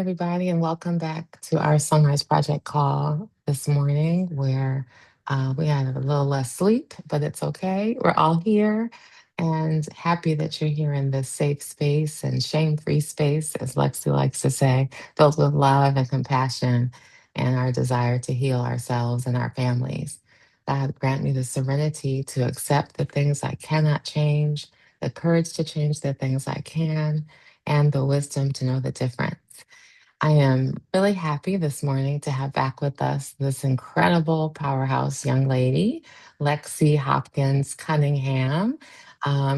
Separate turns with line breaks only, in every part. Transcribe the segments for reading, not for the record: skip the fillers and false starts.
everybody, and welcome back to our SonRise Project call this morning, where we had a little less sleep, but it's okay. We're all here and happy that you're here in this safe space and shame free space, as Lexi likes to say, filled with love and compassion and our desire to heal ourselves and our families. God, grant me the serenity to accept the things I cannot change, the courage to change the things I can, and the wisdom to know the difference. I am really happy this morning to have back with us this incredible powerhouse young lady, Lexi Hopkins-Cunningham.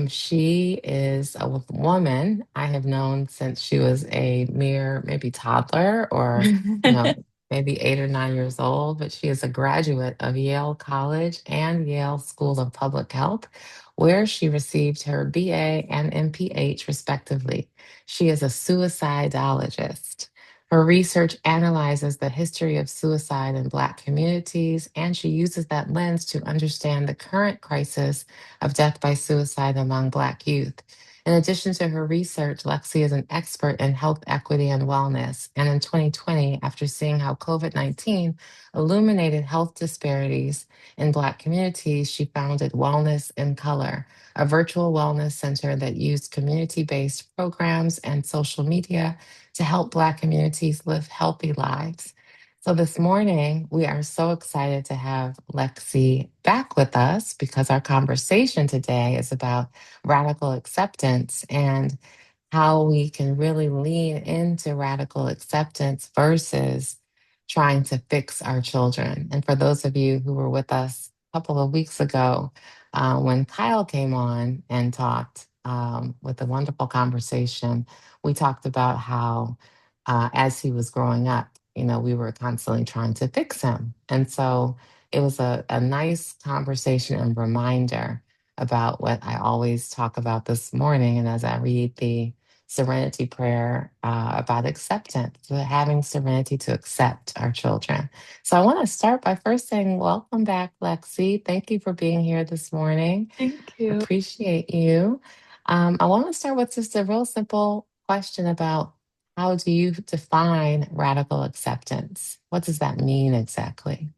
She is a woman I have known since she was a mere maybe toddler or, you know, maybe 8 or 9 years old, but she is a graduate of Yale College and Yale School of Public Health, where she received her BA and MPH respectively. She is a suicidologist. Her research analyzes the history of suicide in Black communities, and she uses that lens to understand the current crisis of death by suicide among Black youth. In addition to her research, Lexi is an expert in health equity and wellness. And in 2020, after seeing how COVID-19 illuminated health disparities in Black communities, she founded Wellness in Color, a virtual wellness center that used community based programs and social media to help Black communities live healthy lives. So this morning, we are so excited to have Lexi back with us because our conversation today is about radical acceptance and how we can really lean into radical acceptance versus trying to fix our children. And for those of you who were with us a couple of weeks ago, when Kyle came on and talked with a wonderful conversation, we talked about how, as he was growing up, we were constantly trying to fix him. And so it was a nice conversation and reminder about what I always talk about this morning. And as I read the serenity prayer about acceptance, having serenity to accept our children. So I want to start by first saying, welcome back, Lexi. Thank you for being here this morning.
Thank you.
Appreciate you. I want to start with just a real simple question about how do you define radical acceptance? What does that mean exactly?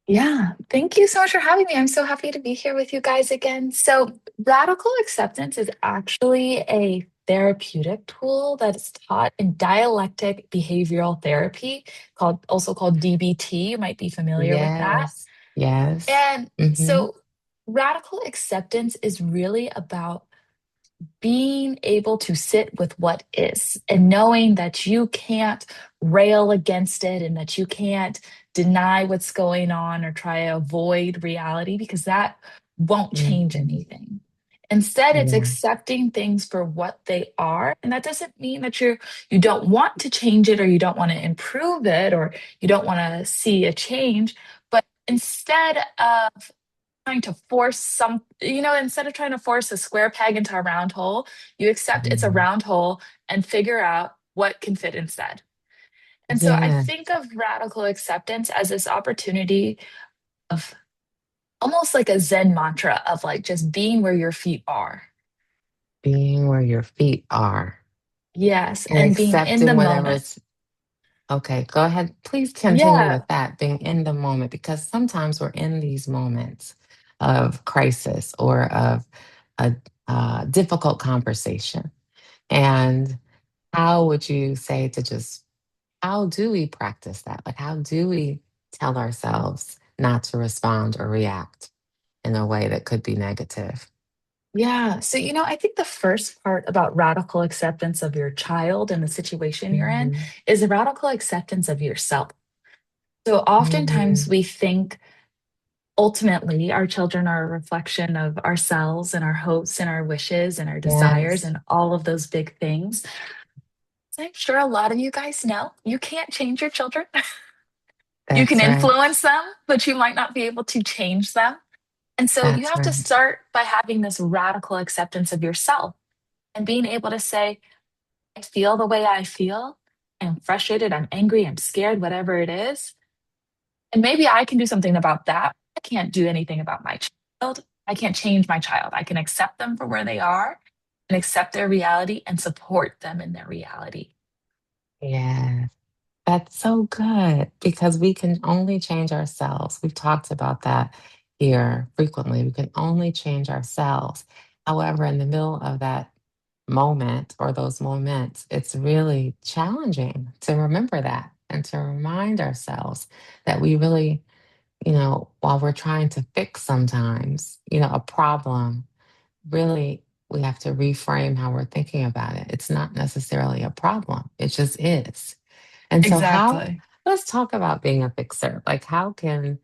Yeah, thank you so much for having me. I'm so happy to be here with you guys again. So, radical acceptance is actually a therapeutic tool that is taught in dialectic behavioral therapy, called DBT. You might be familiar with that.
Yes, yes.
And
Hmm.
so, radical acceptance is really about being able to sit with what is and knowing that you can't rail against it and that you can't deny what's going on or try to avoid reality because that won't change
Hmm.
anything. Instead, it's
Yeah,
accepting things for what they are. And that doesn't mean that you don't want to change it or you don't want to improve it or you don't want to see a change. But instead of trying to force instead of trying to force a square peg into a round hole, you accept it's a
yeah,
round hole and figure out what can fit instead. And so I
yeah.
think of radical acceptance as this opportunity of almost like a Zen mantra of like just being where your feet are.
Being where your feet are
Yes,
and
and being in the
accepting whatever
moment.
it's okay. Go ahead. Please continue
Yeah.
with that, being in the moment, because sometimes we're in these moments of crisis or of a difficult conversation. And how would you say to just, how do we practice that? Like, how do we tell ourselves not to respond or react in a way that could be negative?
Yeah. So, I think the first part about radical acceptance of your child and the situation you're in
Hmm.
is a radical acceptance of yourself. So oftentimes
Hmm.
we think ultimately our children are a reflection of ourselves and our hopes and our wishes and our desires
Yes,
and all of those big things. So I'm sure a lot of you guys know you can't change your children. You can
that's right.
influence them, but you might not be able to change them. And so you
That's
have to
right.
start by having this radical acceptance of yourself and being able to say, I feel the way I feel. I'm frustrated, I'm angry, I'm scared, whatever it is. And maybe I can do something about that. I can't do anything about my child. I can't change my child. I can accept them for where they are and accept their reality and support them in their reality.
Yeah. That's so good because we can only change ourselves. We've talked about that here frequently. We can only change ourselves. However, in the middle of that moment or those moments, it's really challenging to remember that and to remind ourselves that we really, while we're trying to fix sometimes, a problem, really, we have to reframe how we're thinking about it. It's not necessarily a problem, it just is. And so,
Exactly.
let's talk about being a fixer. Like, how can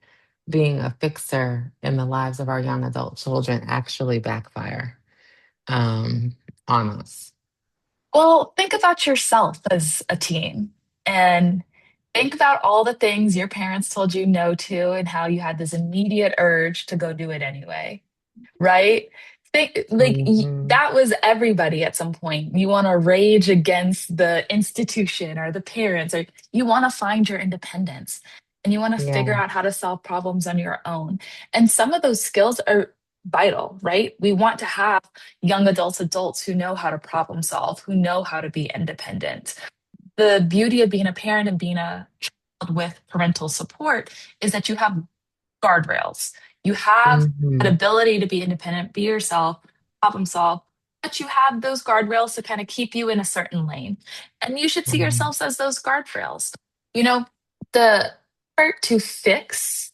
being a fixer in the lives of our young adult children actually backfire um, on us?
Well, think about yourself as a teen and think about all the things your parents told you no to and how you had this immediate urge to go do it anyway, right? Think like
Hmm.
that was everybody at some point. You want to rage against the institution or the parents, or you want to find your independence and you want to figure
Yeah.
out how to solve problems on your own. And some of those skills are vital, right? We want to have young adults who know how to problem solve, who know how to be independent. The beauty of being a parent and being a child with parental support is that you have guardrails. You have that
Hmm.
ability to be independent, be yourself, problem solve, but you have those guardrails to kind of keep you in a certain lane. And you should see
Right.
yourselves as those guardrails. You know, the effort to fix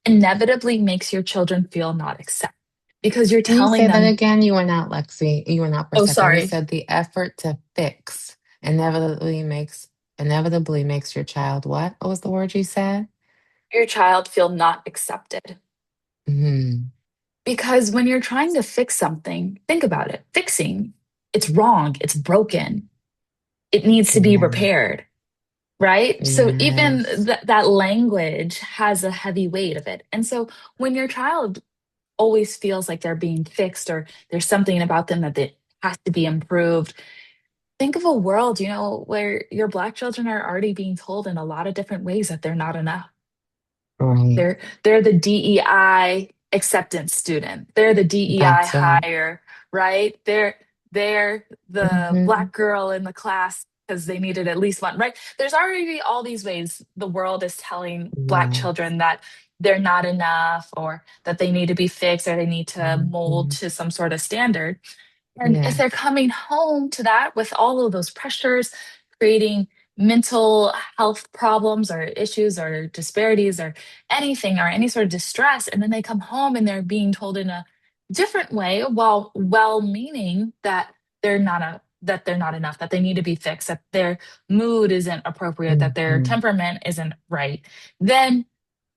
inevitably makes your children feel not accepted because you're
Can you
telling
say that
them,
again? You went out, Lexi. You went out for a
oh,
second. You
sorry,
said the effort to fix inevitably makes your child what? What was the word you said?
your child feel not accepted.
Hmm.
Because when you're trying to fix something, think about it. Fixing, it's wrong, it's broken, it needs to be
Yeah.
repaired, right? So even
Yes.
that language has a heavy weight of it. And so when your child always feels like they're being fixed or there's something about them that it has to be improved, think of a world, where your Black children are already being told in a lot of different ways that they're not enough.
Right.
They're the DEI acceptance student. They're the DEI
That's right.
hire, right? They're the
Hmm.
Black girl in the class because they needed at least one, right? There's already all these ways the world is telling Black
Yes.
children that they're not enough or that they need to be fixed or they need to mold
Mhm.
to some sort of standard. And if they're
Yes.
coming home to that with all of those pressures, creating mental health problems or issues or disparities or anything or any sort of distress, and then they come home and they're being told in a different way, while well meaning that they're not enough, that they need to be fixed, that their mood isn't appropriate, that their
Mhm.
temperament isn't right, then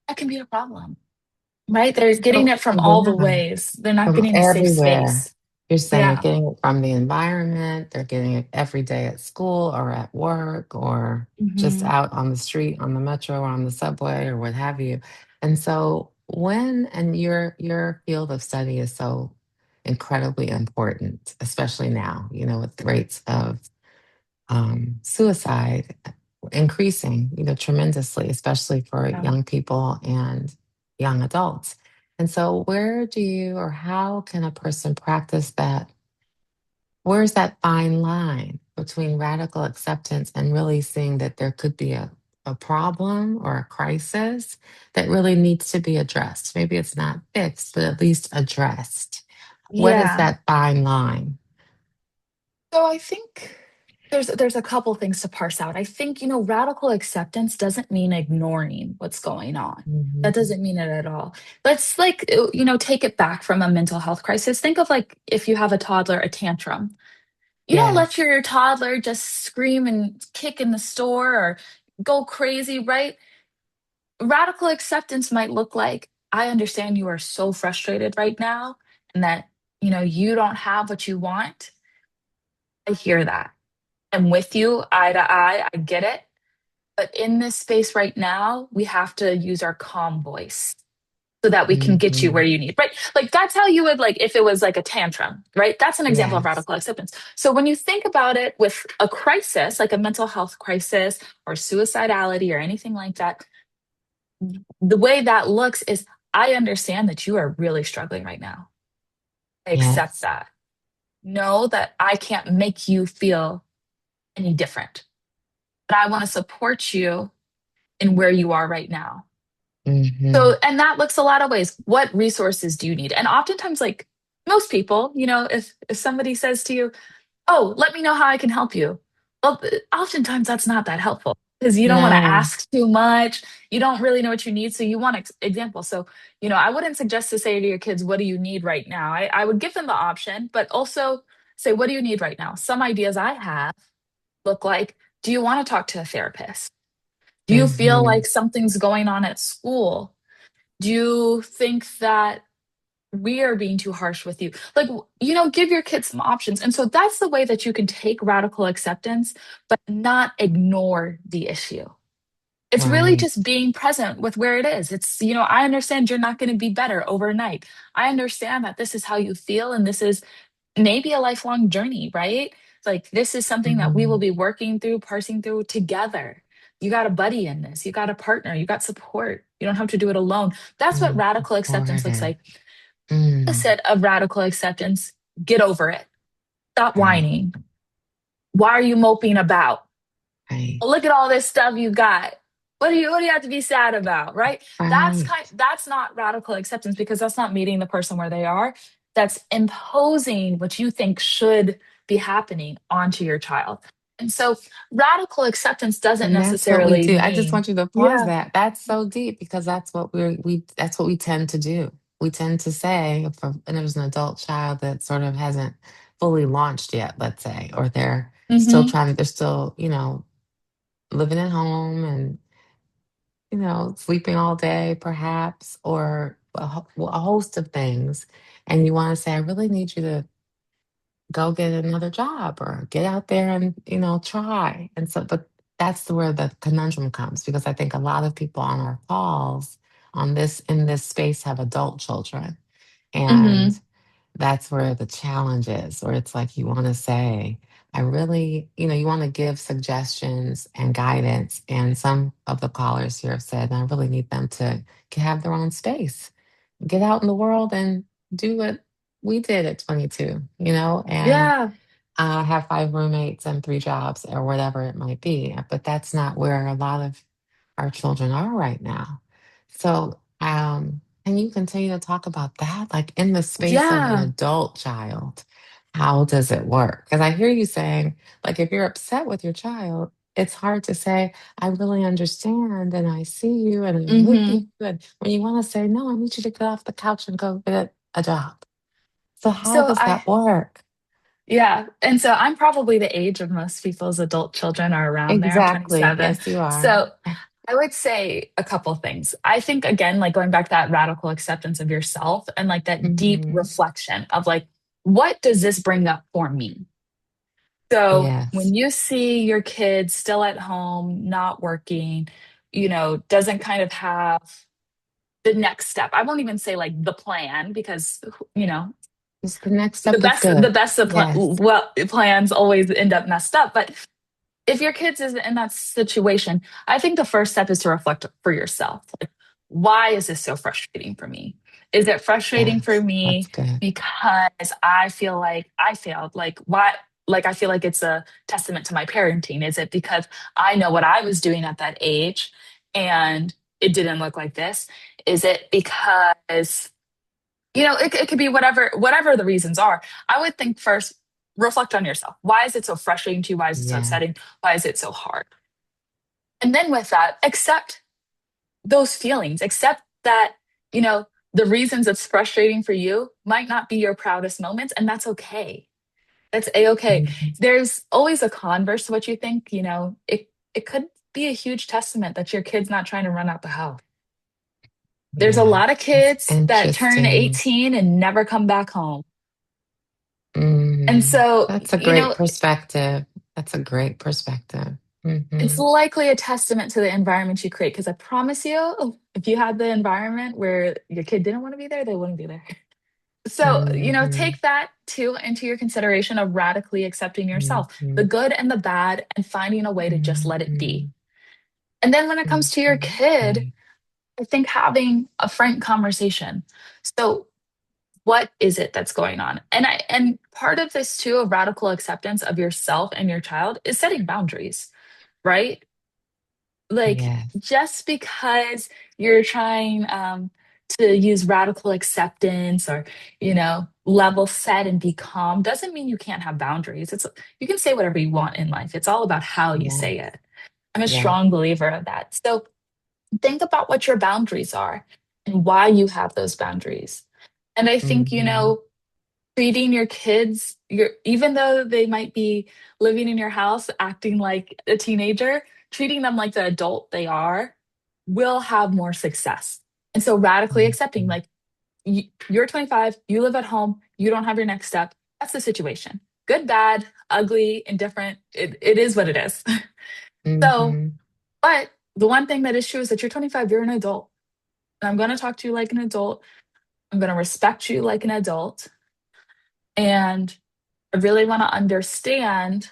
that can be a problem, right? They're getting
So,
it from all the
yeah,
ways. They're not
from
getting a safe
everywhere.
space.
You're saying they're
Yeah.
getting it from the environment, they're getting it every day at school or at work or just
Mhm.
out on the street, on the metro or on the subway or what have you. And so and your field of study is so incredibly important, especially now, with the rates of suicide increasing, tremendously, especially for
Yeah.
young people and young adults. And so, where do you or how can a person practice that? Where's that fine line between radical acceptance and really seeing that there could be a problem or a crisis that really needs to be addressed? Maybe it's not fixed, but at least addressed. What is
Yeah.
that fine line?
So I think there's a couple things to parse out. I think, radical acceptance doesn't mean ignoring what's going on. That
Mhm.
doesn't mean it at all. Let's like, take it back from a mental health crisis. Think of like if you have a toddler, a tantrum. You don't let
Yes.
your toddler just scream and kick in the store or go crazy, right? Radical acceptance might look like, I understand you are so frustrated right now and that, you don't have what you want. I hear that. I'm with you eye to eye. I get it. But in this space right now, we have to use our calm voice so that we can get you where
Mhm.
you need, right? Like that's how you would like if it was like a tantrum, right? That's an example of
Yes.
radical acceptance. So when you think about it with a crisis, like a mental health crisis or suicidality or anything like that, the way that looks is I understand that you are really struggling right now. I accept
Yes.
that. Know that I can't make you feel any different. but I want to support you in where you are right now. So,
Hmm.
and that looks a lot of ways. What resources do you need? And oftentimes, like most people, if somebody says to you, "Oh, let me know how I can help you," well, oftentimes that's not that helpful because you don't want to
No.
ask too much. You don't really know what you need, so you want examples. So, I wouldn't suggest to say to your kids, "What do you need right now?" I would give them the option, but also say, "What do you need right now?" Some ideas I have look like, "Do you want to talk to a therapist? Do you feel
Hmm.
like something's going on at school? Do you think that we are being too harsh with you?" Like, give your kids some options. And so that's the way that you can take radical acceptance, but not ignore the issue. It's really
Right.
just being present with where it is. I understand you're not going to be better overnight. I understand that this is how you feel, and this is maybe a lifelong journey, right? Like, this is something that we will
Hmm.
be working through, parsing through together. You got a buddy in this, you got a partner, you got support. You don't have to do it alone. That's what radical acceptance looks
Important.
like.
Mm.
Opposite of radical acceptance, get over it. Stop
Right.
whining. Why are you moping about?
Right.
Look at all this stuff you got. What do you have to be sad about, right?
Right.
That's not radical acceptance, because that's not meeting the person where they are. That's imposing what you think should be happening onto your child. And so radical acceptance doesn't
And that's what we
necessarily
do. I just
mean,
want you to pause
yeah.
that. That's so deep because that's what that's what we tend to do. We tend to say and there's an adult child that sort of hasn't fully launched yet, let's say, or
Hmm.
they're still, living at home and, sleeping all day perhaps, or a host of things. And you want to say, I really need you to go get another job or get out there and try. And so but that's where the conundrum comes, because I think a lot of people on our calls on this in this space have adult children, and
Hmm.
that's where the challenge is, where it's like you want to say, I really, you want to give suggestions and guidance, and some of the callers here have said, I really need them to have their own space, get out in the world and do what we did at 22, and
Yeah.
have five roommates and three jobs or whatever it might be. But that's not where a lot of our children are right now. So, can you continue to talk about that? Like in the space of an
Yeah.
adult child, how does it work? Because I hear you saying, like, if you're upset with your child, it's hard to say, I really understand and I see you and I'm with you.
Hmm.
And when you want to say, no, I need you to get off the couch and go get a job. So, how
So
does
I
that work?
Yeah. And so I'm probably the age of most people's adult children are around there. I'm
Exactly.
27.
Yes, you are.
So I would say a couple things. I think, again, like going back to that radical acceptance of yourself and like that deep
Hmm.
reflection of like, what does this bring up for me? So
Yes.
when you see your kid still at home, not working, doesn't kind of have the next step. I won't even say like the plan, because, you know,
Just the next
the
step that's
best the
good.
best of
Yes.
plans always end up messed up. But if your kids is in that situation, I think the first step is to reflect for yourself. Like, why is this so frustrating for me? Is it frustrating for
Yes. That's
me
good.
because I feel like I failed? Like, why? Like, I feel like it's a testament to my parenting. Is it because I know what I was doing at that age and it didn't look like this? Is it because it could be whatever the reasons are. I would think first, reflect on yourself. Why is it so frustrating to you? Why is it so
Yeah.
upsetting? Why is it so hard? And then with that, accept those feelings. Accept that, the reasons it's frustrating for you might not be your proudest moments, and that's okay. That's a-okay.
Mhm.
There's always a converse to what you think. It could be a huge testament that your kid's not trying to run out the house. There's a
Yeah.
lot of
That's
kids that turn
interesting.
18 and never come back home. And
Mm.
so,
That's a great perspective. That's a great perspective.
it's
Hmm.
likely a testament to the environment you create. Because I promise you, if you had the environment where your kid didn't want to be there, they wouldn't be there. So,
Hmm.
take that too into your consideration of radically accepting yourself, the
Hmm.
good and the bad, and finding a way to just let it be.
Hmm.
And then when it comes to your
Hmm.
kid,
Right.
I think having a frank conversation. So, what is it that's going on? And part of this too of radical acceptance of yourself and your child is setting boundaries. right? Like,
Yes.
just because you're trying to use radical acceptance or, level set and be calm doesn't mean you can't have boundaries. You can say whatever you want in life. It's all about how you
Yes.
say it. I'm a
Yes.
strong believer of that. So think about what your boundaries are and why you have those boundaries. And I think,
Hmm.
treating your kids, even though they might be living in your house acting like a teenager, treating them like the adult they are will have more success. And so radically accepting,
Hmm.
like, you're 25, you live at home, you don't have your next step. That's the situation. Good, bad, ugly, indifferent. It is what it is. So,
Hmm.
but the one thing that is true is that you're 25, you're an adult. And I'm going to talk to you like an adult. I'm going to respect you like an adult. And I really want to understand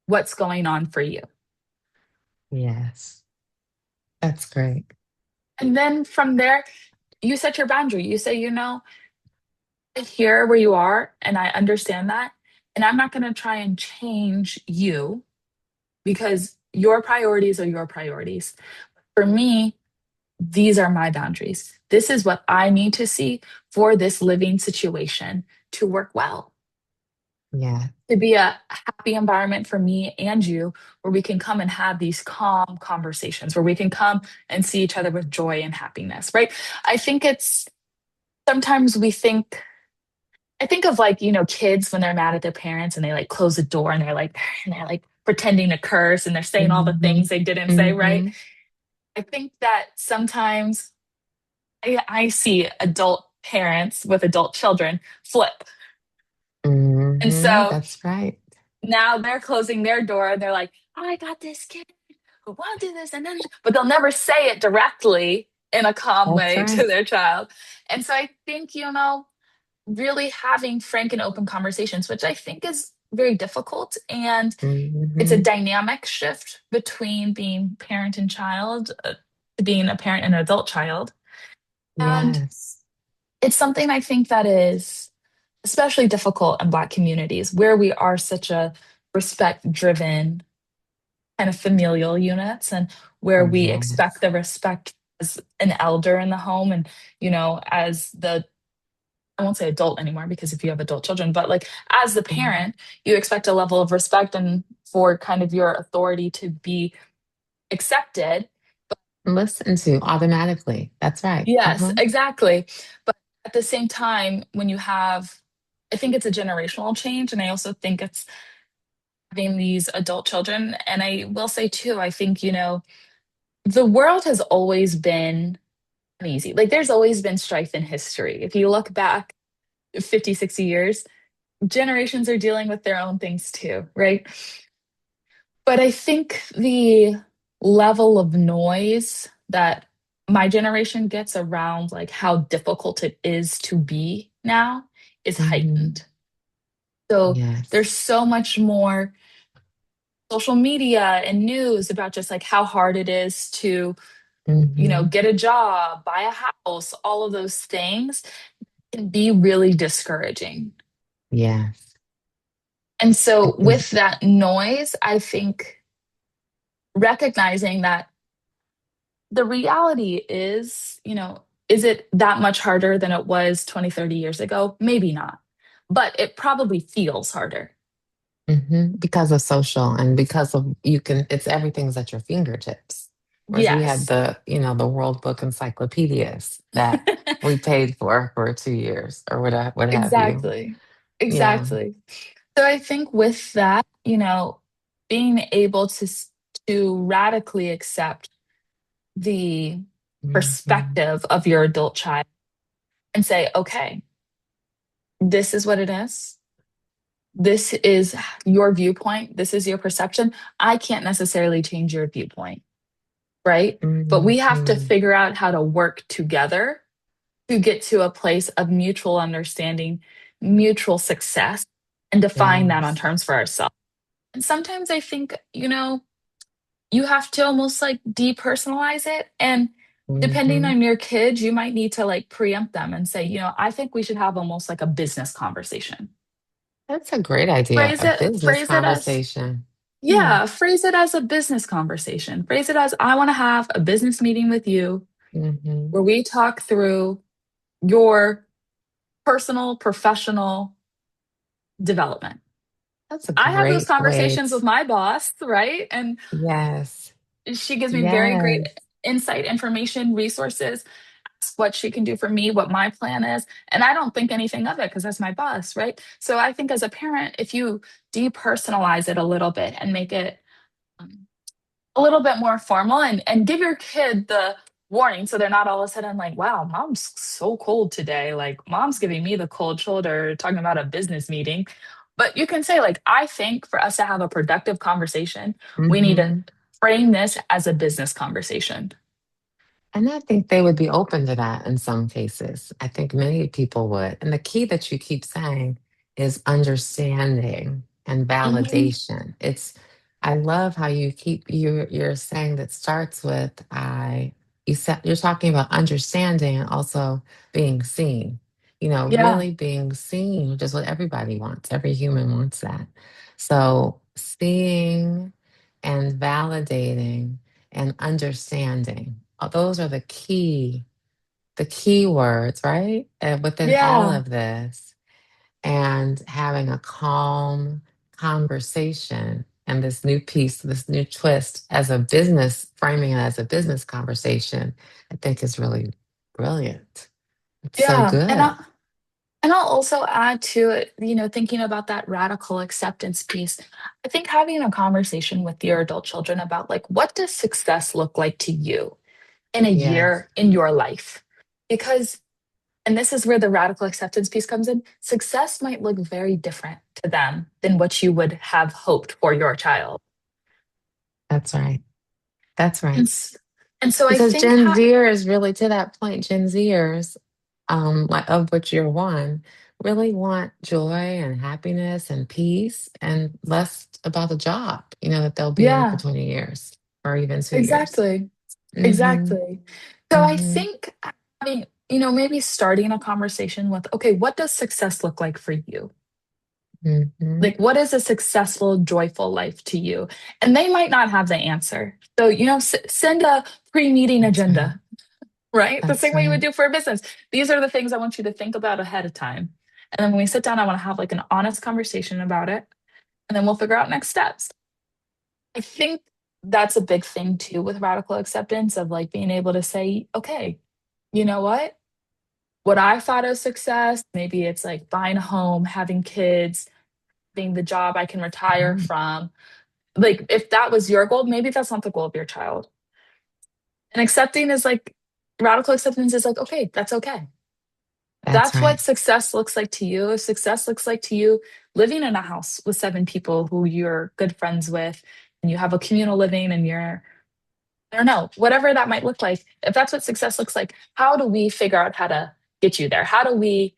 what's going on for you.
Yes. That's great.
And then from there, you set your boundary. You say, I hear where you are and I understand that. And I'm not going to try and change you because your priorities are your priorities. For me, these are my boundaries. This is what I need to see for this living situation to work well,
Yeah.
to be a happy environment for me and you, where we can come and have these calm conversations, where we can come and see each other with joy and happiness, right? I think it's sometimes I think of, like, kids when they're mad at their parents and they like close the door and they're like pretending to curse and they're saying all the
Hmm.
things they didn't say, right?
Hmm.
I think that sometimes I see adult parents with adult children flip. And
Hmm.
so
That's right.
now they're closing their door and they're like, I got this kid who won't do this. And then, but they'll never say it directly in a calm
That's
way to
right.
their child. And so I think, really having frank and open conversations, which I think is very difficult. And it's a
Hmm.
dynamic shift between being parent and child to being a parent and an adult child. And
Yes.
it's something I think that is especially difficult in Black communities where we are such a respect driven kind of familial units and where we expect
Yes.
the respect as an elder in the home and, as the, I won't say adult anymore because if you have adult children, but like as the
Mhm.
parent, you expect a level of respect and for kind of your authority to be accepted.
Listen to automatically. That's right.
Yes,
Uh-huh.
exactly. But at the same time, when you have, I think it's a generational change. And I also think it's having these adult children. And I will say too, I think, the world has always been uneasy. Like there's always been strife in history. If you look back 50, 60 years, generations are dealing with their own things too, right? But I think the level of noise that my generation gets around like how difficult it is to be now is
Hmm.
heightened. So there's
Yes.
so much more social media and news about just like how hard it is to,
Hmm.
get a job, buy a house, all of those things can be really discouraging.
Yes.
And so
It is.
with that noise, I think recognizing that the reality is, is it that much harder than it was 20, 30 years ago? Maybe not, but it probably feels harder.
Because of social and because of it's everything's at your fingertips. Whereas we had
Yes,
the World Book encyclopedias that we paid for 2 years or what have you.
exactly.
Yeah.
Exactly. So I think with that, being able to radically accept the
Hmm.
perspective of your adult child and say, okay, this is what it is. This is your viewpoint. This is your perception. I can't necessarily change your viewpoint, right? But we have to
Hmm.
figure out how to work together to get to a place of mutual understanding, mutual success, and define that on
Yes.
terms for ourselves. And sometimes I think, you have to almost like depersonalize it. And depending
Hmm.
on your kids, you might need to like preempt them and say, I think we should have almost like a business conversation.
That's a great idea.
Phrase
A
it,
business
phrase it as
conversation. Yeah.
Yeah, phrase it as a business conversation. Phrase it as I want to have a business meeting with you
Hmm.
where we talk through your personal, professional development.
That's a
I have those
great way
conversations with my boss, right? And
yes.
she gives me very great
Yes.
insight, information, resources, asks what she can do for me, what my plan is. And I don't think anything of it because that's my boss, right? So I think as a parent, if you depersonalize it a little bit and make it um, a little bit more formal and give your kid the warning so they're not all of a sudden like, wow, mom's so cold today. Like, mom's giving me the cold shoulder talking about a business meeting. But you can say, like, I think for us to have a productive conversation, we need to
Hmm.
frame this as a business conversation.
And I think they would be open to that in some cases. I think many people would. And the key that you keep saying is understanding and
Mhm.
validation. I love how you keep you're saying that starts with you said you're talking about understanding and also being seen.
Yeah,
Really being seen, which is what everybody wants. Every human wants that. So seeing and validating and understanding. Those are the key words, right? And within all
yeah,
of this, and having a calm conversation and this new piece, this new twist as a business, framing it as a business conversation, I think is really brilliant. It's so
yeah.
good.
And I'll also add to it, thinking about that radical acceptance piece. I think having a conversation with your adult children about like, what does success look like to you in a
Yes,
year in your life? Because, and this is where the radical acceptance piece comes in, success might look very different to them than what you would have hoped for your child.
that's right. That's
And,
right.
and so I
Because
think,
Gen Zers, really to that point, Gen Zers, like of which you're one, really want joy and happiness and peace and less about the job, that they'll be in for
yeah,
20 years or even 2 years.
exactly.
Mm-hmm.
Exactly. So I
Mm-hmm.
think, I mean, maybe starting a conversation with, okay, what does success look like for you?
Mm-hmm.
Like, what is a successful, joyful life to you? And they might not have the answer. So, send a pre meeting
That's right.
agenda, right? The
That's
same way you would
right.
do for a business. These are the things I want you to think about ahead of time. And then when we sit down, I want to have like an honest conversation about it. And then we'll figure out next steps. I think that's a big thing too with radical acceptance of like being able to say, okay, you know what I thought of success, maybe it's like buying a home, having kids, being the job I can retire
Right.
from. Like, if that was your goal, maybe that's not the goal of your child. And accepting is like, radical acceptance is like, okay, that's okay.
That's
That's what
right.
success looks like to you. If success looks like to you living in a house with seven people who you're good friends with, and you have a communal living and you're I don't know, whatever that might look like. If that's what success looks like, how do we figure out how to get you there? How do we,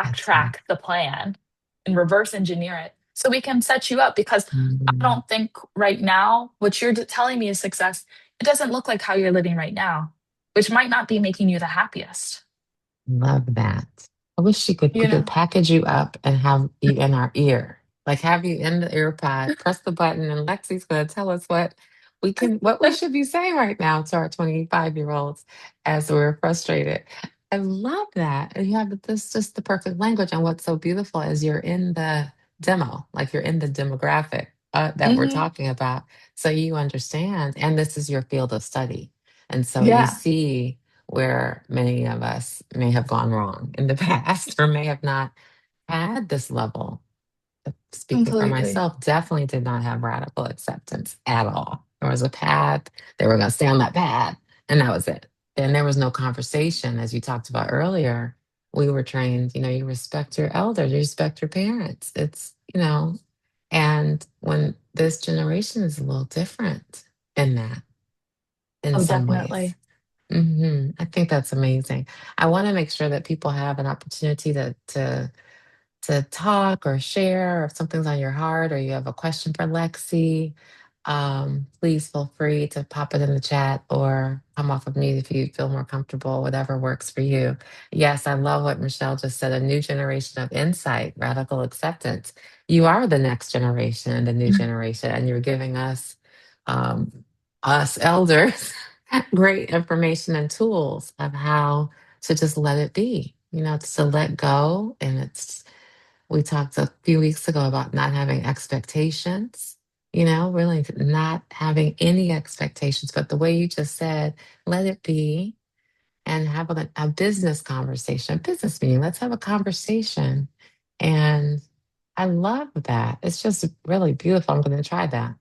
That's right.
backtrack the plan and reverse engineer it so we can set you up? Because I
Mm,
don't think right now what you're telling me is success. It doesn't look like how you're living right now, which might not be making you the happiest,
love that. I wish we
you
could
know?
package you up and have you in our ear. Like have you in the ear pod, press the button, and Lexi's gonna tell us what we should be saying right now to our 25-year-olds as we're frustrated. I love that. And you have this just the perfect language. And what's so beautiful is you're in the demo, like you're in the demographic that we're
Hmm.
talking about. So you understand, and this is your field of study. And so you
Yeah,
see where many of us may have gone wrong in the past or may have not had this level. Speaking for
completely.
myself, definitely did not have radical acceptance at all. There was a path, they were going to stay on that path, and that was it. And there was no conversation, as you talked about earlier. We were trained, you respect your elders, you respect your parents. And when this generation is a little different in that, in
Oh,
some ways.
definitely.
I think that's amazing. I want to make sure that people have an opportunity to talk or share, or if something's on your heart or you have a question for Lexi. please feel free to pop it in the chat or come off of mute if you feel more comfortable, whatever works for you. Yes, I love what Michelle just said, a new generation of insight, radical acceptance. You are the next generation, the new generation, and you're giving um, us elders, great information and tools of how to just let it be, to let go. And we talked a few weeks ago about not having expectations, really not having any expectations. But the way you just said, let it be and have a business conversation, a business meeting. Let's have a conversation. And I love that. It's just really beautiful. I'm going to try that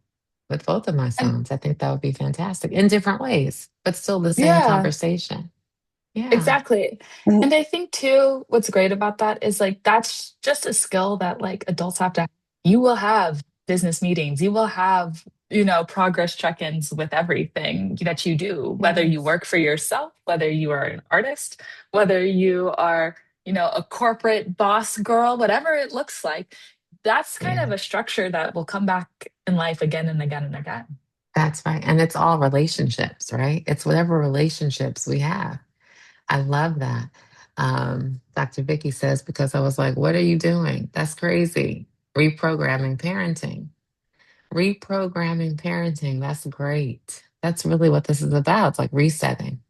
with both of my
And
sons. I think that would be fantastic in different ways, but still the same
yeah,
conversation. Yeah.
exactly.
And
And I think too, what's great about that is like that's just a skill that like adults have to have. You will have business meetings, you will have, progress check-ins with everything that you do, whether you
Yes.
work for yourself, whether you are an artist, whether you are, a corporate boss girl, whatever it looks like. That's kind
Yeah.
of a structure that will come back in life again and again and again.
That's right. And it's all relationships, right? It's whatever relationships we have. I love that. Dr. Vicky says, because I was like, what are you doing? That's crazy. Reprogramming parenting. Reprogramming parenting. That's great. That's really what this is about. It's like resetting.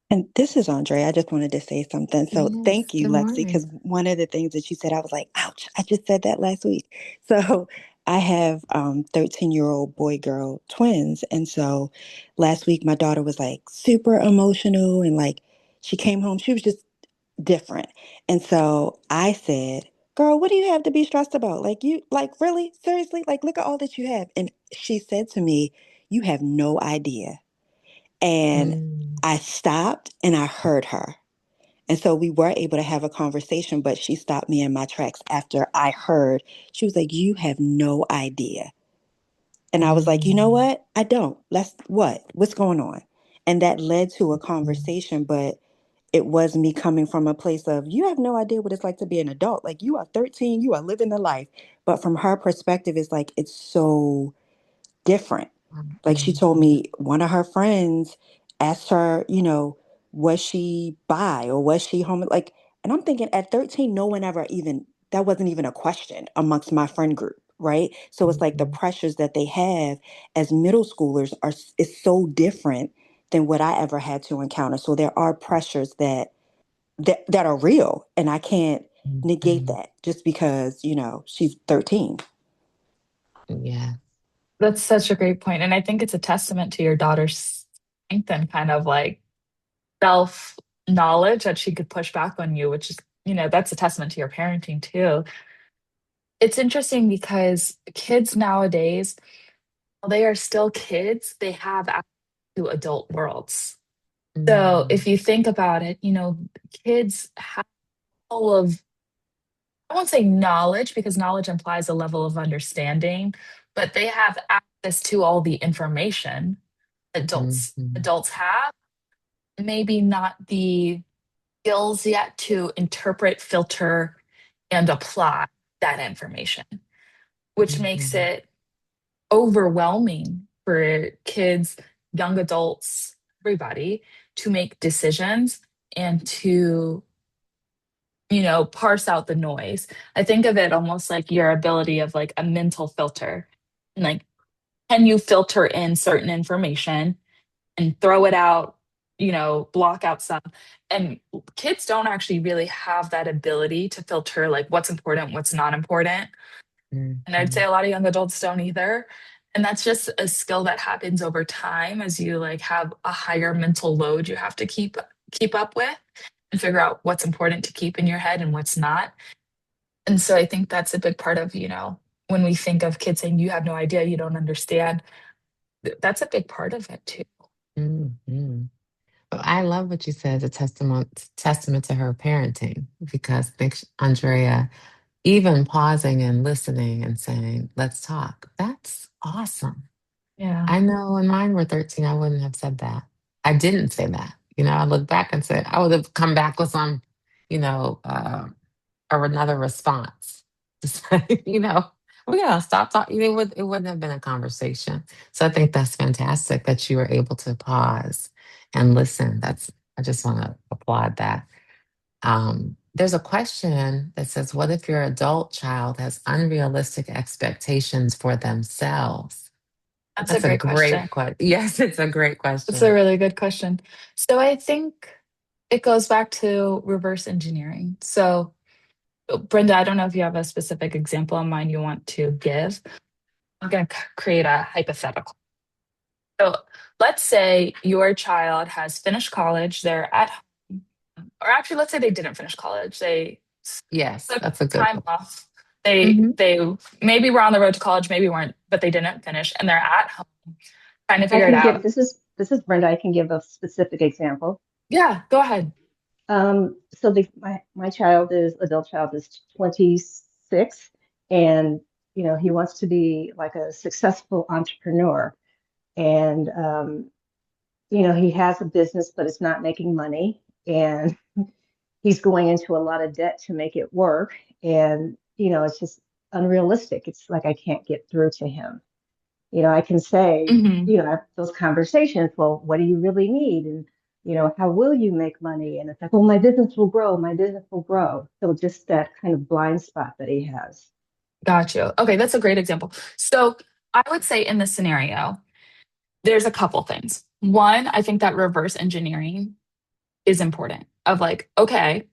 and this is Andre. I just wanted to say something. So
Yes.
thank you,
Good
Lexi, because
morning.
one of the things that you said, I was like, ouch, I just said that last week. So I have 13-year-old boy girl twins. And so last week my daughter was like super emotional and like she came home, she was just different. And so I said, girl, what do you have to be stressed about? Like you like really? Seriously? Like look at all that you have. And she said to me, you have no idea. And
Mm,
I stopped and I heard her. And so we were able to have a conversation, but she stopped me in my tracks after I heard. She was like, you have no idea. And I was like, you know
mm,
what? I don't. Let's what? What's going on? And that led to a
mm,
conversation, but it was me coming from a place of, you have no idea what it's like to be an adult. Like you are 13, you are living the life. But from her perspective, it's like, it's so different. Like she
mm,
told
mm,
me one of her friends asked her, was she bi or was she homo? Like, and I'm thinking at 13, no one ever even, that wasn't even a question amongst my friend group, right? So it's like the
mm,
pressures that they have as middle schoolers is so different than what I ever had to encounter. So there are pressures that are real, and I can't
mm,
negate
mm.
that just because, she's 13.
Yeah.
That's such a great point. And I think it's a testament to your daughter's strength and kind of like self knowledge that she could push back on you, which is, that's a testament to your parenting too. It's interesting because kids nowadays, while they are still kids, they have access to adult worlds. So
Mm,
if you think about it, kids have all of, I won't say knowledge because knowledge implies a level of understanding, but they have access to all the information
mm, mm,
adults have, maybe not the skills yet to interpret, filter, and apply that information, which makes
mm,
it overwhelming for kids, young adults, everybody to make decisions and to, parse out the noise. I think of it almost like your ability of like a mental filter. And like, can you filter in certain information and throw it out, block out some. And kids don't actually really have that ability to filter like what's important, what's not important.
mm,
And I'd say
mm,
a lot of young adults don't either. And that's just a skill that happens over time as you like have a higher mental load you have to keep up with and figure out what's important to keep in your head and what's not. And so I think that's a big part of, when we think of kids saying you have no idea, you don't understand, that's a big part of it too.
mm, mm. But I love what you said, a testament to her parenting, because I think Andrea, even pausing and listening and saying, let's talk, that's awesome.
Yeah.
I know when mine were 13, I wouldn't have said that. I didn't say that. I look back and said, I would have come back with some, you know, uh, or another response to say, We gotta stop talking. It wouldn't have been a conversation. So I think that's fantastic that you were able to pause and listen. I just want to applaud that. There's a question that says, "What if your adult child has unrealistic expectations for themselves?"
That's a
That's a
great
great
question.
question. Yes, it's a great
It's a
question.
really good question. So I think it goes back to reverse engineering. So, Brenda, I don't know if you have a specific example in mind you want to give. I'm going to create a hypothetical. So, let's say your child has finished college, they're at home, or actually, let's say they didn't finish college. They
Yes,
took
that's a good
time
one.
off. They maybe were on the road to college, maybe weren't, but they didn't finish, and they're at home trying to
I
figure it
can give
out.
this is Brenda. I can give a specific example.
Yeah, go ahead.
My child is adult child is 26, and he wants to be like a successful entrepreneur, and he has a business, but it's not making money, and he's going into a lot of debt to make it work, and it's just unrealistic. It's like I can't get through to him. I can say,
Hmm.
have those conversations. Well, what do you really need? And, how will you make money? And it's like, well, my business will grow. My business will grow. So just that kind of blind spot that he has.
Got you. Okay, that's a great example. So I would say in this scenario, there's a couple things. One, I think that reverse engineering is important of like, okay,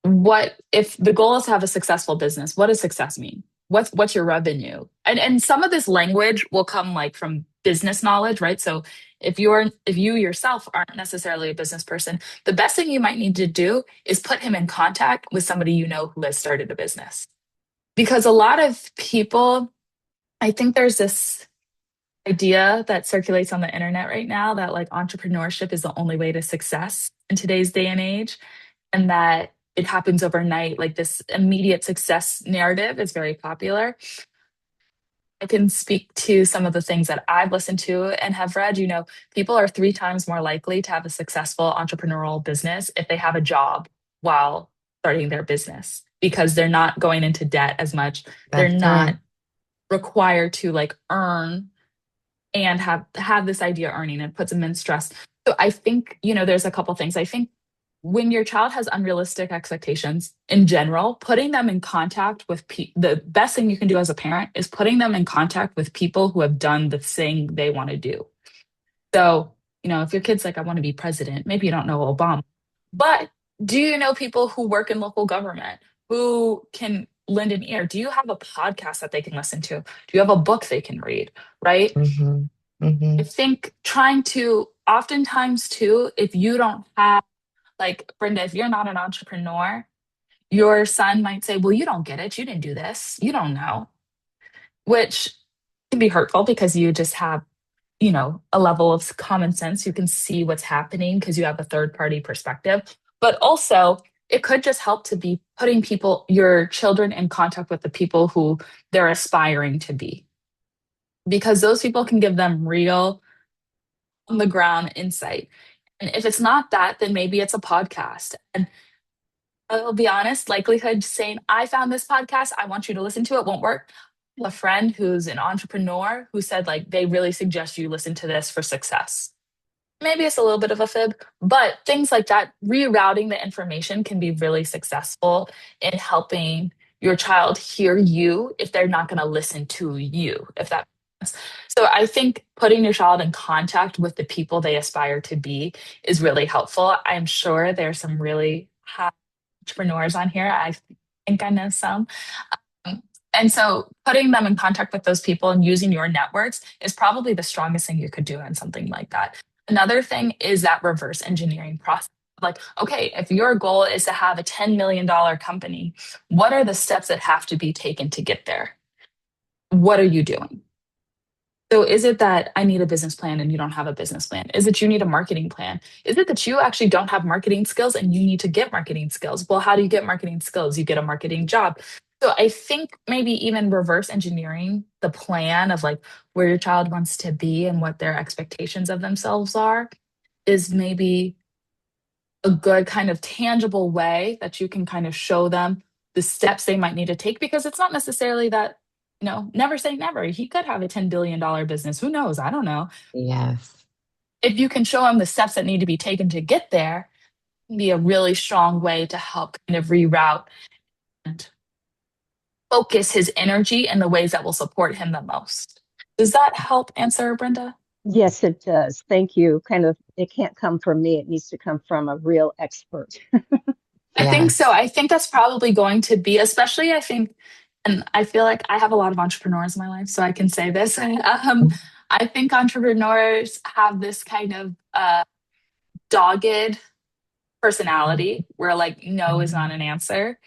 what if the goal is to have a successful business? What does success mean? What's your revenue? And some of this language will come like from business knowledge, right? So if you yourself aren't necessarily a business person, the best thing you might need to do is put him in contact with somebody you know who has started a business. Because a lot of people, I think there's this idea that circulates on the internet right now that like entrepreneurship is the only way to success in today's day and age, and that it happens overnight. Like this immediate success narrative is very popular. I can speak to some of the things that I've listened to and have read. People are three times more likely to have a successful entrepreneurial business if they have a job while starting their business because they're not going into debt as much. They're
That's
not
right.
required to like earn and have this idea earning. It puts them in stress. So I think, there's a couple things. I think when your child has unrealistic expectations in general, putting them in contact with the best thing you can do as a parent is putting them in contact with people who have done the thing they want to do. So, if your kid's like, I want to be president, maybe you don't know Obama, but do you know people who work in local government who can lend an ear? Do you have a podcast that they can listen to? Do you have a book they can read? Right?
Mm-hmm.
I
Mm-hmm.
think trying to, oftentimes too, if you don't have, like Brenda, if you're not an entrepreneur, your son might say, well, you don't get it. You didn't do this. You don't know, which can be hurtful because you just have, a level of common sense. You can see what's happening because you have a third party perspective. But also, it could just help to be putting your children in contact with the people who they're aspiring to be, because those people can give them real on the ground insight. And if it's not that, then maybe it's a podcast. And I'll be honest, likelihood saying, I found this podcast, I want you to listen to it won't work. I have a friend who's an entrepreneur who said, like, they really suggest you listen to this for success. Maybe it's a little bit of a fib, but things like that, rerouting the information can be really successful in helping your child hear you if they're not going to listen to you, if that makes sense. So I think putting your child in contact with the people they aspire to be is really helpful. I'm sure there's some really high entrepreneurs on here. I think I know some. Um, And so putting them in contact with those people and using your networks is probably the strongest thing you could do in something like that. Another thing is that reverse engineering process. Like, okay, if your goal is to have a $10 million company, what are the steps that have to be taken to get there? What are you doing? So is it that I need a business plan and you don't have a business plan? Is it you need a marketing plan? Is it that you actually don't have marketing skills and you need to get marketing skills? Well, how do you get marketing skills? You get a marketing job. So I think maybe even reverse engineering the plan of like where your child wants to be and what their expectations of themselves are is maybe a good kind of tangible way that you can kind of show them the steps they might need to take, because it's not necessarily that never say never. He could have a $10 billion business. Who knows? I don't know.
Yes.
If you can show him the steps that need to be taken to get there, it can be a really strong way to help kind of reroute and focus his energy in the ways that will support him the most. Does that help answer, Brenda?
Yes, it does. Thank you. Kind of, it can't come from me. It needs to come from a real expert.
I think so.
Yes.
I think that's probably going to be, especially I think, and I feel like I have a lot of entrepreneurs in my life, so I can say this. I think entrepreneurs have this kind of dogged personality where like no is not
Mhm.
an answer.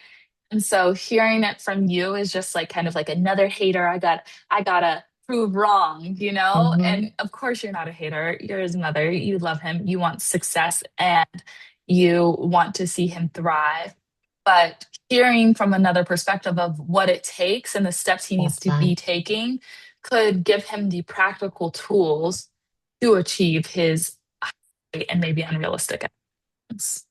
And so hearing it from you is just like kind of like another hater. I gotta prove wrong, you know?
Mhm.
And of course you're not a hater. You're his mother. You love him. You want success and you want to see him thrive. But hearing from another perspective of what it takes and the steps he needs
That's
to
right.
be taking could give him the practical tools to achieve his high and maybe unrealistic ends.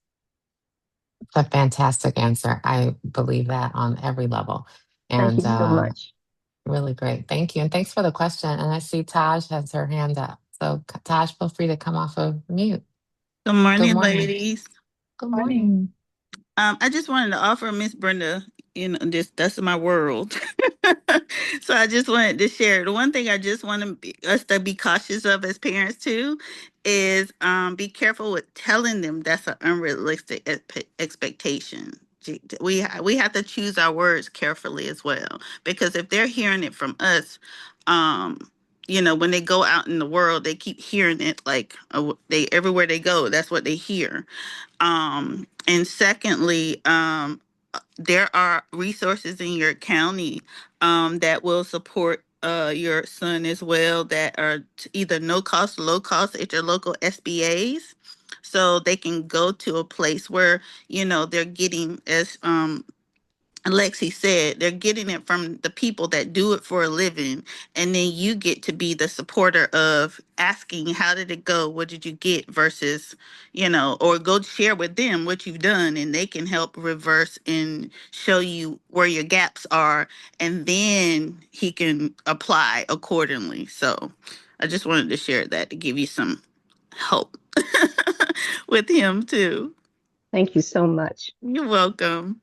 It's a fantastic answer. I believe that on every level.
Thank
And
you so much.
really great. Thank you. And thanks for the question. And I see Taj has her hand up. So, Taj, feel free to come off of mute.
Good
Good
morning,
morning.
ladies.
Good morning.
Morning.
I just wanted to offer Miss Brenda, this that's my world. So I just wanted to share. The one thing I just want us to be cautious of as parents too is be careful with telling them that's an unrealistic expectation. We have to choose our words carefully as well, because if they're hearing it from us, um, when they go out in the world, they keep hearing it like they everywhere they go, that's what they hear. And secondly, there are resources in your county that will support your son as well, that are either no cost, low cost at your local SBAs. So they can go to a place where, they're getting, as Lexi said, they're getting it from the people that do it for a living. And then you get to be the supporter of asking, how did it go? What did you get? Versus, or go share with them what you've done, and they can help reverse and show you where your gaps are. And then he can apply accordingly. So I just wanted to share that to give you some help with him too.
Thank you so much.
You're welcome.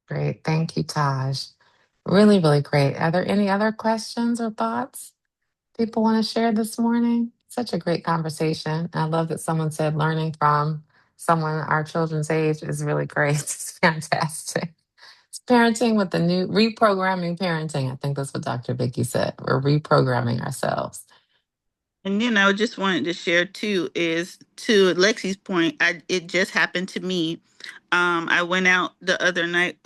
Great. Thank you, Taj. Really, really great. Are there any other questions or thoughts people want to share this morning? Such a great conversation. I love that someone said learning from someone our children's age is really great. It's fantastic. It's parenting with the new reprogramming parenting. I think that's what Dr. Vicky said. We're reprogramming ourselves.
And then I just wanted to share too is, to Lexi's point, it just happened to me. I went out the other night.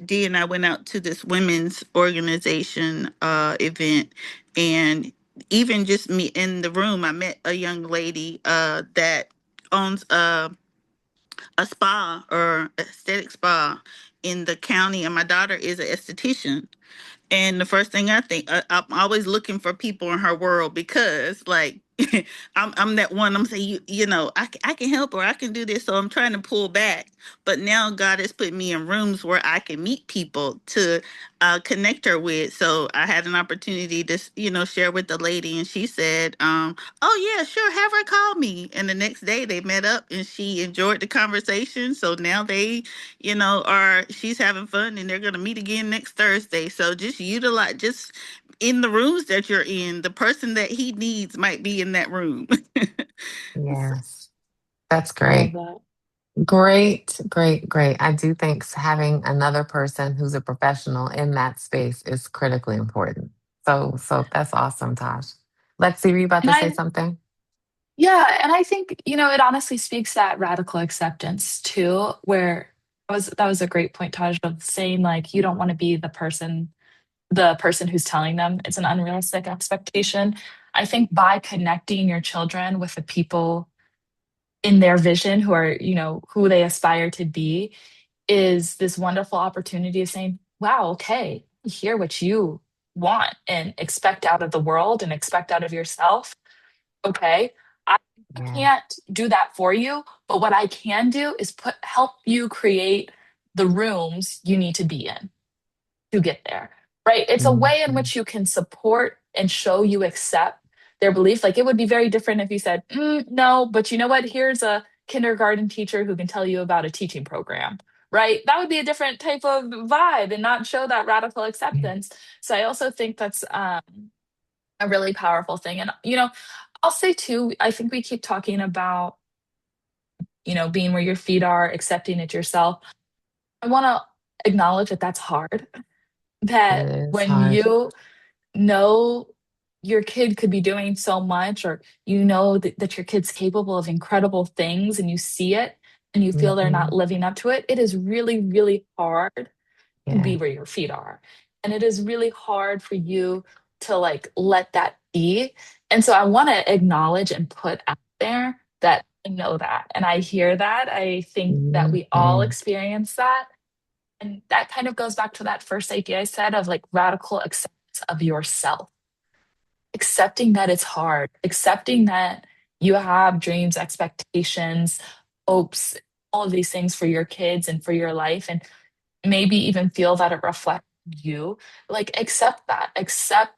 Dee and I went out to this women's organization event, and even just me in the room, I met a young lady that owns a spa or aesthetic spa in the county, and my daughter is an esthetician. And the first thing I think, I'm always looking for people in her world, because, like, I'm that one. I'm saying, I can help, or I can do this. So I'm trying to pull back. But now God has put me in rooms where I can meet people to connect her with. So I had an opportunity to, share with the lady, and she said, "Oh yeah, sure, have her call me." And the next day they met up, and she enjoyed the conversation. So now they, are she's having fun, and they're gonna meet again next Thursday. So just utilize, just in the rooms that you're in, the person that he needs might be in that room.
Yes, that's
I love
great.
that.
Great, great, great. I do think having another person who's a professional in that space is critically important. So that's awesome, Tosh. Lexi, were you about
And
to say
I,
something?
yeah, and I think, it honestly speaks that radical acceptance too, where that was a great point, Taj, of saying like you don't want to be the person who's telling them it's an unrealistic expectation. I think by connecting your children with the people in their vision who are, who they aspire to be, is this wonderful opportunity of saying, wow, okay, hear what you want and expect out of the world and expect out of yourself. Okay, I
Yeah.
can't do that for you, but what I can do is help you create the rooms you need to be in to get there. right? It's a way in
Mhm.
which you can support and show you accept their belief. Like it would be very different if you said, no, but you know what? Here's a kindergarten teacher who can tell you about a teaching program, right? That would be a different type of vibe and not show that radical acceptance. So I also think that's a really powerful thing. And, I'll say too, I think we keep talking about, being where your feet are, accepting it yourself. I want to acknowledge that that's hard.
It
That
is
when
hard.
you know your kid could be doing so much, or that your kid's capable of incredible things and you see it and you feel they're not
Mhm.
living up to it, it is really, really hard to
Yeah.
be where your feet are. And it is really hard for you to like let that be. And so I want to acknowledge and put out there that I know that and I hear that. I think that we all
Mhm.
experience that. And that kind of goes back to that first idea I said of like radical acceptance of yourself, accepting that it's hard, accepting that you have dreams, expectations, hopes, all of these things for your kids and for your life. And maybe even feel that it reflects you. Like, accept that, accept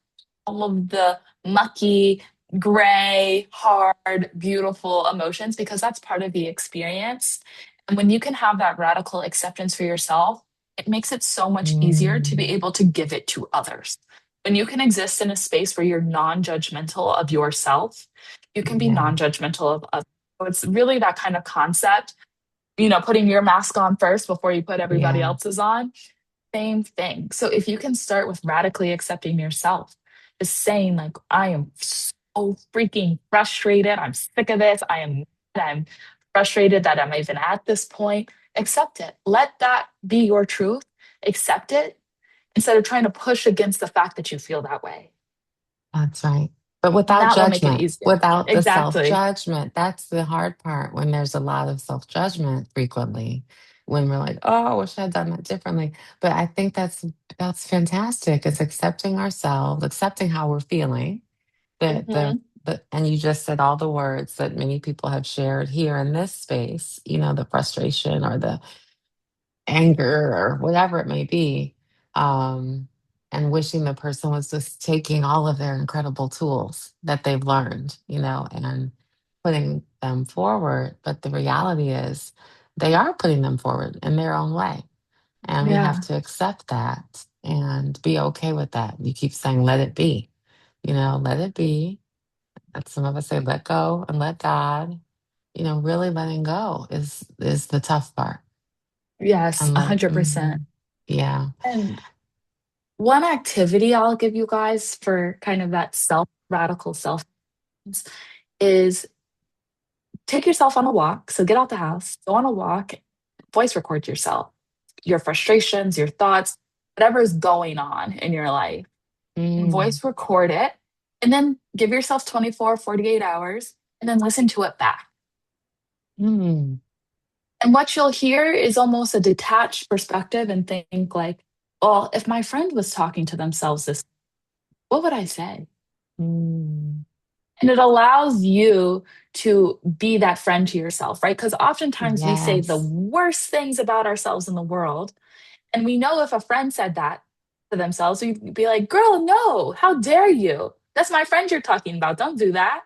all of the mucky, gray, hard, beautiful emotions because that's part of the experience. And when you can have that radical acceptance for yourself, it makes it so much easier to be
Mm.
able to give it to others. When you can exist in a space where you're non judgmental of yourself, you can be
Yeah.
non judgmental of others. So it's really that kind of concept, putting your mask on first before you put everybody
Yeah.
else's on. Same thing. So if you can start with radically accepting yourself, just saying like, I am so freaking frustrated. I'm sick of this. I'm frustrated that I'm even at this point. Accept it. Let that be your truth. Accept it instead of trying to push against the fact that you feel that way.
That's right. But
And
without
that will make it
judgment,
easier.
without the self
Exactly.
judgment. That's the hard part when there's a lot of self judgment frequently. When we're like, oh, I wish I'd done that differently. But I think that's fantastic. It's accepting ourselves, accepting how we're feeling.
Hmm.
And you just said all the words that many people have shared here in this space, the frustration or the anger or whatever it may be, um, and wishing the person was just taking all of their incredible tools that they've learned, and putting them forward. But the reality is, they are putting them forward in their own way. And we have
Yeah.
to accept that and be okay with that. You keep saying, let it be, let it be. Some of us say, let go and let God. Really letting go is the tough part.
Yes,
And
a 100%.
yeah.
And one activity I'll give you guys for kind of that radical self is take yourself on a walk. So get out the house, go on a walk, voice record yourself, your frustrations, your thoughts, whatever's going on in your life, and
Mm,
voice record it. And then give yourself 24, 48 hours and then listen to it back.
mm,
And what you'll hear is almost a detached perspective and think like, well, if my friend was talking to themselves this, what would I say?
mm.
And it allows you to be that friend to yourself, right? Because oftentimes we say the
Yes,
worst things about ourselves in the world. And we know if a friend said that to themselves, we'd be like, girl, no, how dare you? That's my friend you're talking about. Don't do that.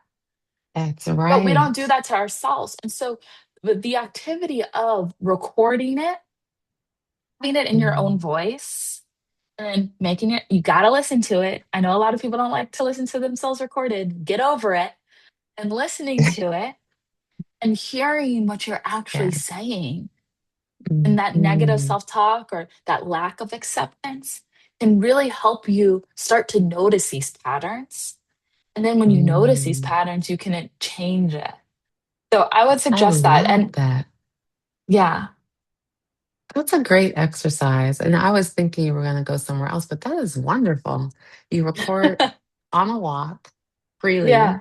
that's
But we don't do
right.
that to ourselves. And so the activity of recording it, having it in your own
Mm,
voice, and then making it, you got to listen to it. I know a lot of people don't like to listen to themselves recorded. Get over it and listening to it and hearing what you're actually
yeah.
saying, and
Mm,
that negative
mm,
self talk or that lack of acceptance can really help you start to notice these patterns. And then when you notice these
mm.
patterns, you can change it. So I would
I
suggest that.
love
And
that.
yeah,
That's a great exercise. And I was thinking you were going to go somewhere else, but that is wonderful. You record on a walk freely,
yeah,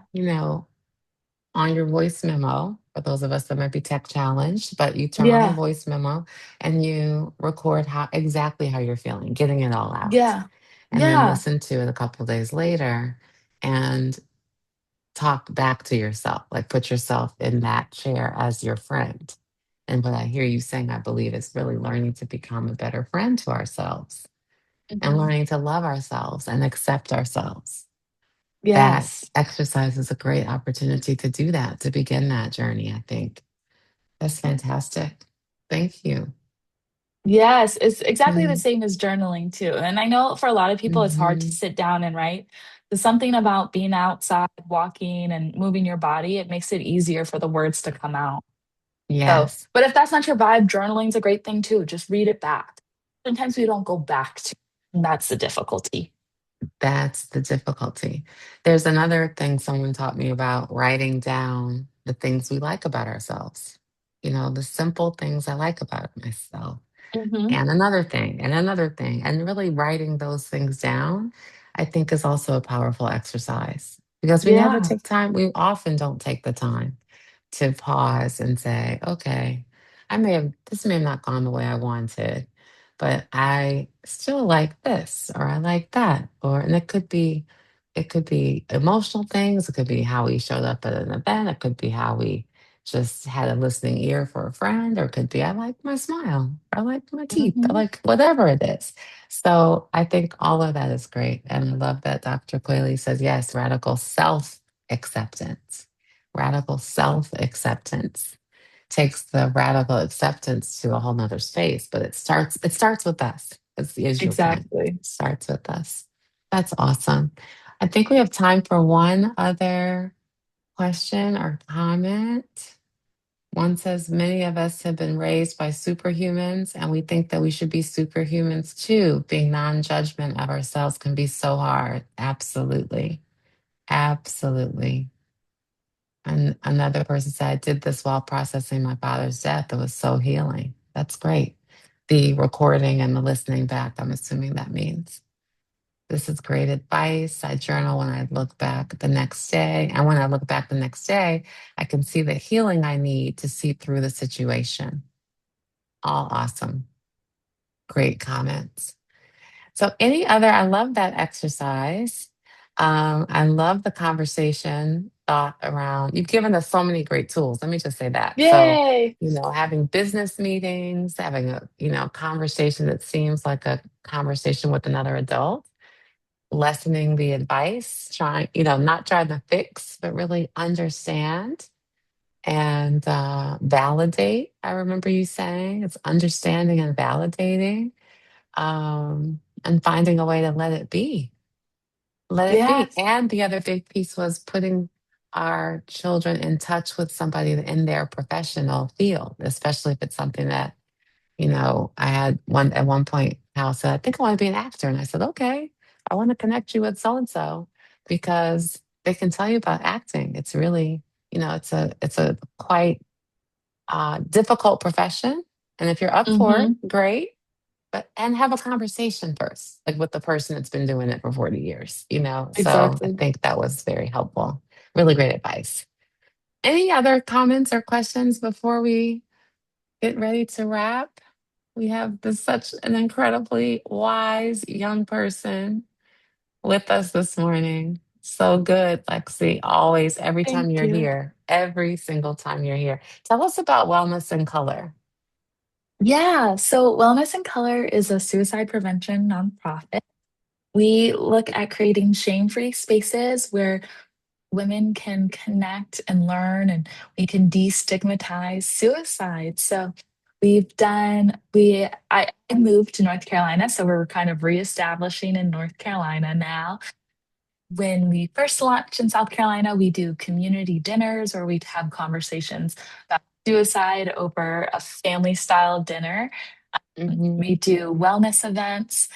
on your voice memo for those of us that might be tech challenged, but you turn on the
yeah,
voice memo and you record exactly how you're feeling, getting it all out.
yeah,
And then
yeah,
listen to it a couple days later and talk back to yourself, like put yourself in that chair as your friend. And what I hear you saying, I believe, is really learning to become a better friend to ourselves. and
Mhm.
learning to love ourselves and accept ourselves. That
Yes.
exercise is a great opportunity to do that, to begin that journey, I think. That's fantastic. Thank you.
Yes, it's exactly the
Mm,
same as journaling too. And I know for a lot of people, it's hard to
mhm.
sit down and write. There's something about being outside, walking and moving your body. It makes it easier for the words to come out. So,
Yes.
but if that's not your vibe, journaling's a great thing too. Just read it back. Sometimes we don't go back to, and that's the difficulty.
That's the difficulty. There's another thing someone taught me about writing down the things we like about ourselves. The simple things I like about myself.
Hmm.
And another thing, and another thing. And really writing those things down, I think is also a powerful exercise because we never
Yeah.
take time. We often don't take the time to pause and say, okay, this may have not gone the way I wanted, but I still like this or I like that. And it could be emotional things. It could be how we showed up at an event. It could be how we just had a listening ear for a friend, or it could be I like my smile, or I like my teeth, I
Hmm.
like whatever it is. So I think all of that is great. And I love that Dr. Quayle says, yes, radical self acceptance. Radical self acceptance takes the radical acceptance to a whole nother space, but it starts with us, is your point.
Exactly.
It starts with us. That's awesome. I think we have time for one other question or comment. One says, many of us have been raised by superhumans, and we think that we should be superhumans too. Being non judgment of ourselves can be so hard. Absolutely. Absolutely. And another person said, I did this while processing my father's death. It was so healing. That's great. The recording and the listening back, I'm assuming that means. This is great advice. I journal when I look back the next day. And when I look back the next day, I can see the healing I need to see through the situation. All awesome. Great comments. So, any other, I love that exercise. I love the conversation thought around, you've given us so many great tools. Let me just say that. So,
Yay.
having business meetings, having a, conversation that seems like a conversation with another adult, lessening the advice, trying, not trying to fix, but really understand and validate. I remember you saying it's understanding and validating, and finding a way to let it be. Let it be.
Yes.
And the other big piece was putting our children in touch with somebody in their professional field, especially if it's something that, I had one at one point, Hal said, I think I want to be an actor. And I said, okay, I want to connect you with so and so because they can tell you about acting. It's really, it's a quite difficult profession. And if you're up for it,
Hmm.
great. And have a conversation first, like with the person that's been doing it for 40 years, So I
Exactly.
think that was very helpful. Really great advice. Any other comments or questions before we get ready to wrap? We have such an incredibly wise young person with us this morning. So good, Lexi. Always, every
Thank
time you're
you.
here, every single time you're here. Tell us about Wellness in Color.
Yeah. So, Wellness in Color is a suicide prevention nonprofit. We look at creating shame free spaces where women can connect and learn, and we can destigmatize suicide. So, I moved to North Carolina, so we're kind of reestablishing in North Carolina now. When we first launched in South Carolina, we do community dinners where we'd have conversations about suicide over a family style dinner.
Hmm.
We do wellness events,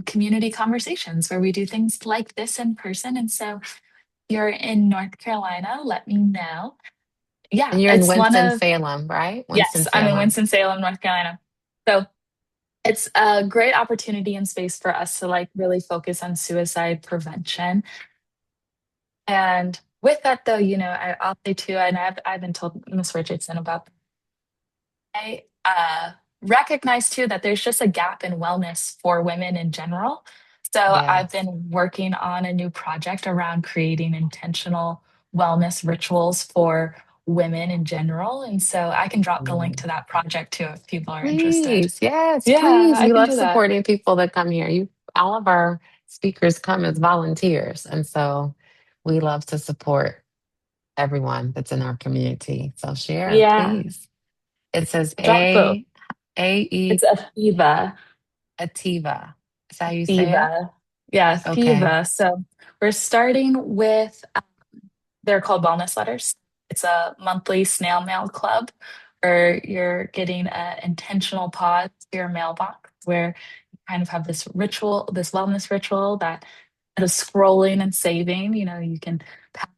community conversations where we do things like this in person. And so, if you're in North Carolina, let me know. Yeah,
And you're in
it's one of,
Winston-Salem, right?
yes, I'm in
Winston-Salem.
Winston-Salem, North Carolina. So, it's a great opportunity and space for us to like really focus on suicide prevention. And with that, though, I'll say too, and I've been told Miss Richardson about. I recognize too that there's just a gap in wellness for women in general. So I've
Yes.
been working on a new project around creating intentional wellness rituals for women in general. And so I can drop the link
Mm.
to that project too if people are interested.
Please, yes,
Yeah,
please.
I
We
can
love
do that.
supporting people that come here. All of our speakers come as volunteers, and so we love to support everyone that's in our community. So share,
Yeah,
please. It says
drop both.
A E
It's Afiva.
Ativa. Is that how you say it?
Afiva. Yeah,
Okay.
Afiva. So we're starting with, they're called wellness letters. It's a monthly snail mail club where you're getting an intentional pause to your mailbox where you kind of have this ritual, this wellness ritual that instead of scrolling and saving, you can pass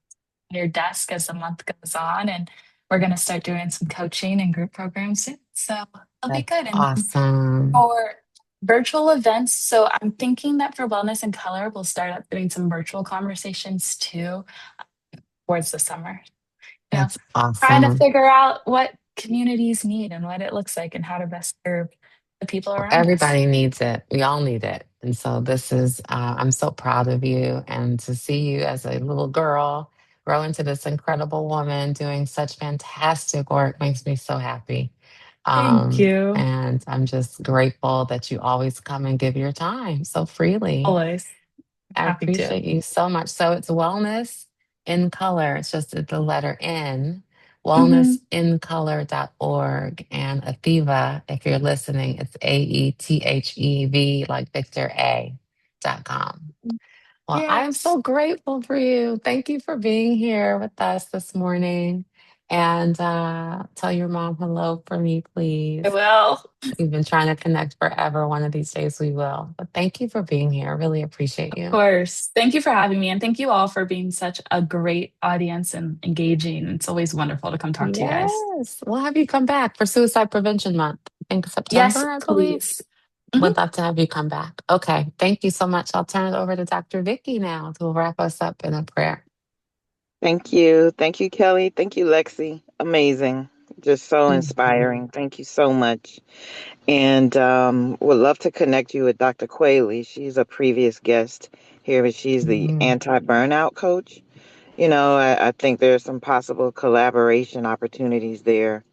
on your desk as the month goes on. And we're going to start doing some coaching and group programs soon. So it'll be
That's
good. And then
awesome.
for virtual events, so I'm thinking that for Wellness in Color, we'll start up doing some virtual conversations too towards the summer. You know,
That's
trying to
awesome.
figure out what communities need and what it looks like and how to best serve the people around us.
Everybody needs it. We all need it. And so I'm so proud of you and to see you as a little girl grow into this incredible woman doing such fantastic work makes me so happy.
Thank you.
And I'm just grateful that you always come and give your time so freely.
Always
I
happy to.
appreciate you so much. So it's wellness in color. It's just the letter N,
Hmm.
wellnessincolor.org. And Atheva, if you're listening, it's AETHEV, like Victor A.com. Well, I am
Yes,
so grateful for you. Thank you for being here with us this morning. And tell your mom hello for me,
I
please.
will.
We've been trying to connect forever. One of these days we will. But thank you for being here. I really appreciate
Of
you.
course. Thank you for having me. And thank you all for being such a great audience and engaging. It's always wonderful to come talk to you guys.
Yes. We'll have you come back for Suicide Prevention Month. I think
Yes,
September, I believe.
please. Mhm.
Would love to have you come back. Okay. Thank you so much. I'll turn it over to Dr. Vicky now to wrap us up in a prayer.
Thank you. Thank you, Kelly. Thank you, Lexi. Amazing. Just so
Mhm.
inspiring. Thank you so much. And would love to connect you with Dr. Quayle. She's a previous guest here, but she's the
Mhm.
anti-burnout coach. I think there's some possible collaboration opportunities there,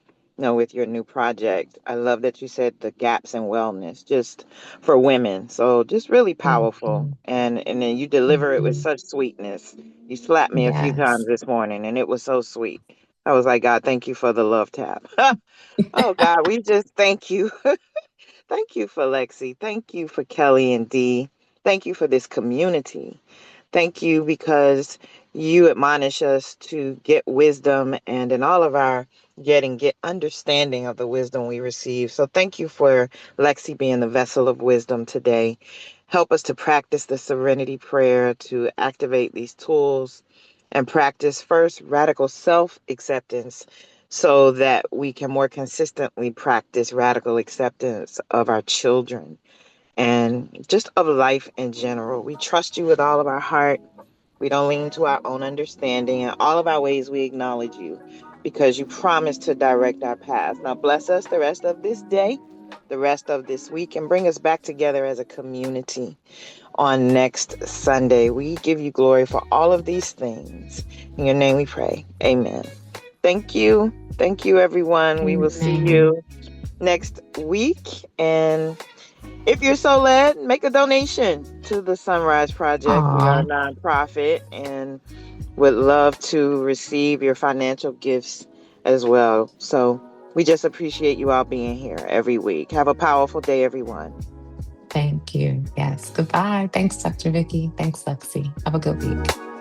with your new project. I love that you said the gaps in wellness just for women. So just really powerful.
Mhm.
And then you deliver it with
Mhm.
such sweetness. You slapped me a few times
Yes.
this morning and it was so sweet. I was like, God, thank you for the love tap. Oh God, we just thank you. Thank you for Lexi. Thank you for Kelly and Dee. Thank you for this community. Thank you because you admonish us to get wisdom and in all of our get understanding of the wisdom we receive. So thank you for Lexi being the vessel of wisdom today. Help us to practice the serenity prayer to activate these tools and practice first radical self acceptance so that we can more consistently practice radical acceptance of our children and just of life in general. We trust you with all of our heart. We don't lean to our own understanding. In all of our ways, we acknowledge you because you promised to direct our paths. Now, bless us the rest of this day, the rest of this week, and bring us back together as a community on next Sunday. We give you glory for all of these things. In your name we pray. Amen. Thank you. Thank you, everyone. We will see
Amen.
you next week. And if you're so led, make a donation to the SonRise Project. We are a
Aw,
nonprofit and would love to receive your financial gifts as well. So we just appreciate you all being here every week. Have a powerful day, everyone.
thank you. Yes. Goodbye. Thanks, Dr. Vicky. Thanks, Lexi. Have a good week.